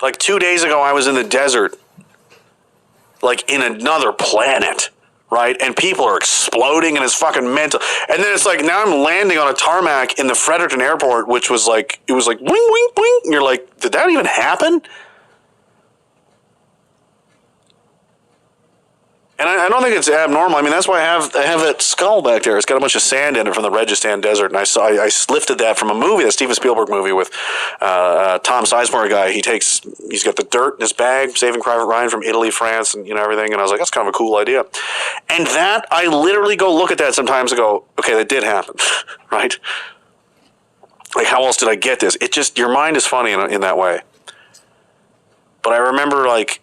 Like 2 days ago, I was in the desert, like in another planet, right? And people are exploding and it's fucking mental. And then it's like, now I'm landing on a tarmac in the Fredericton airport, which was like, it was like, wing, wing, wing. And you're like, did that even happen? And I don't think it's abnormal. I mean, that's why I have that skull back there. It's got a bunch of sand in it from the Registan Desert, and I lifted that from a movie, the Steven Spielberg movie with Tom Sizemore guy. He's got the dirt in his bag, Saving Private Ryan from Italy, France, and everything. And I was like, that's kind of a cool idea. And that I literally go look at that sometimes and go, okay, that did happen, right? Like, how else did I get this? It just, your mind is funny in that way. But I remember, like,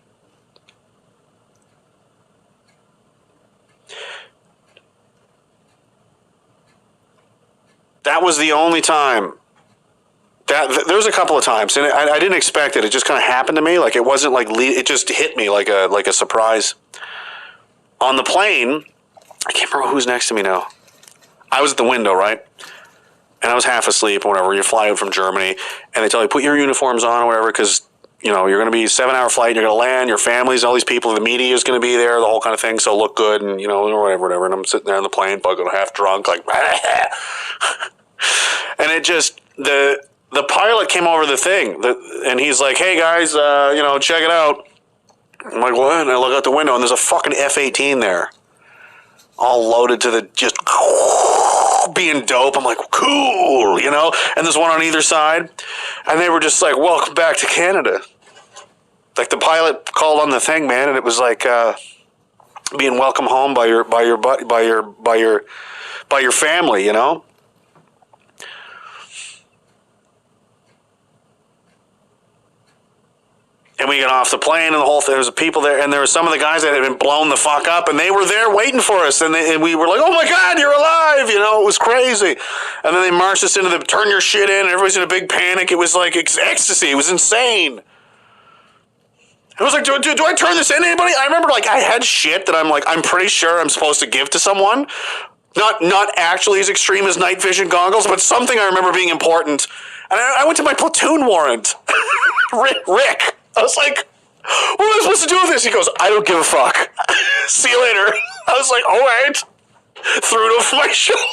that was the only time. There's a couple of times, and I didn't expect it. It just kind of happened to me. Like, it wasn't like it just hit me like a surprise. On the plane, I can't remember who's next to me now. I was at the window, right? And I was half asleep or whatever. You fly out from Germany, and they tell you, put your uniforms on or whatever, because, you know, you're going to be a 7-hour flight, you're going to land, your family's, all these people, the media is going to be there, the whole kind of thing, so look good, and, you know, whatever. And I'm sitting there on the plane, fucking half drunk, like, and it just, the pilot came over the thing, and he's like, hey, guys, you know, check it out. I'm like, what? And I look out the window, and there's a fucking F-18 there, all loaded to the, just being dope. I'm like, cool, you know? And there's one on either side, and they were just like, welcome back to Canada. Like, the pilot called on the thing, man, and it was like being welcome home by your family, you know? And we got off the plane, and the whole thing, there was people there, and there were some of the guys that had been blown the fuck up, and they were there waiting for us, and we were like, oh my God, you're alive, you know, it was crazy. And then they marched us into the, turn your shit in, and everybody's in a big panic. It was like ecstasy. It was insane. I was like, do I turn this in to anybody? I remember, like, I had shit that I'm like, I'm pretty sure I'm supposed to give to someone. Not actually as extreme as night vision goggles, but something I remember being important. And I went to my platoon warrant. Rick. I was like, what am I supposed to do with this? He goes, I don't give a fuck. See you later. I was like, all right. Threw it over my shoulder.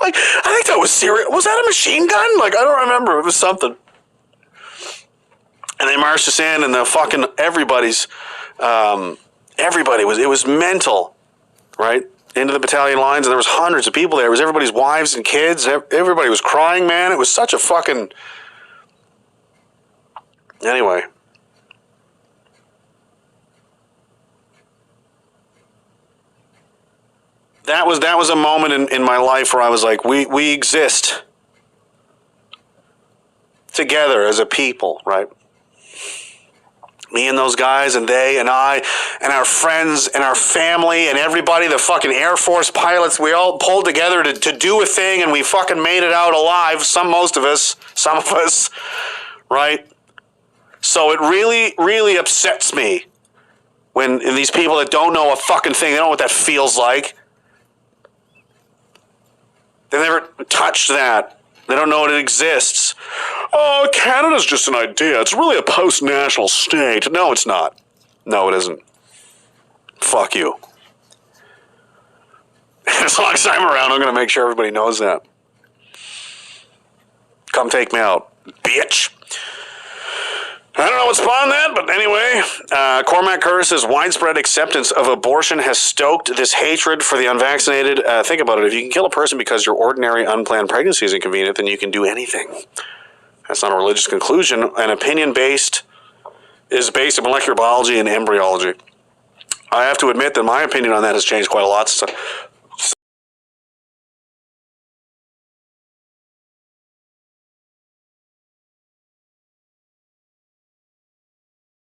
Like, I think that was serious. Was that a machine gun? Like, I don't remember. It was something. And they marched us in, and the fucking everybody was, it was mental, right? Into the battalion lines, and there was hundreds of people there. It was everybody's wives and kids. Everybody was crying, man. It was such a fucking... Anyway. That was a moment in my life where I was like, we exist together as a people, right? Me and those guys and they and I and our friends and our family and everybody, the fucking Air Force pilots, we all pulled together to do a thing, and we fucking made it out alive, most of us, right? So it really, really upsets me when these people that don't know a fucking thing, they don't know what that feels like. They never touched that. They don't know it exists. Oh, Canada's just an idea. It's really a post-national state. No, it's not. No, it isn't. Fuck you. As long as I'm around, I'm going to make sure everybody knows that. Come take me out, bitch. I don't know what spawned that, but anyway, Cormac Kerr says widespread acceptance of abortion has stoked this hatred for the unvaccinated. Think about it. If you can kill a person because your ordinary unplanned pregnancy is inconvenient, then you can do anything. That's not a religious conclusion. An opinion is based in molecular biology and embryology. I have to admit that my opinion on that has changed quite a lot since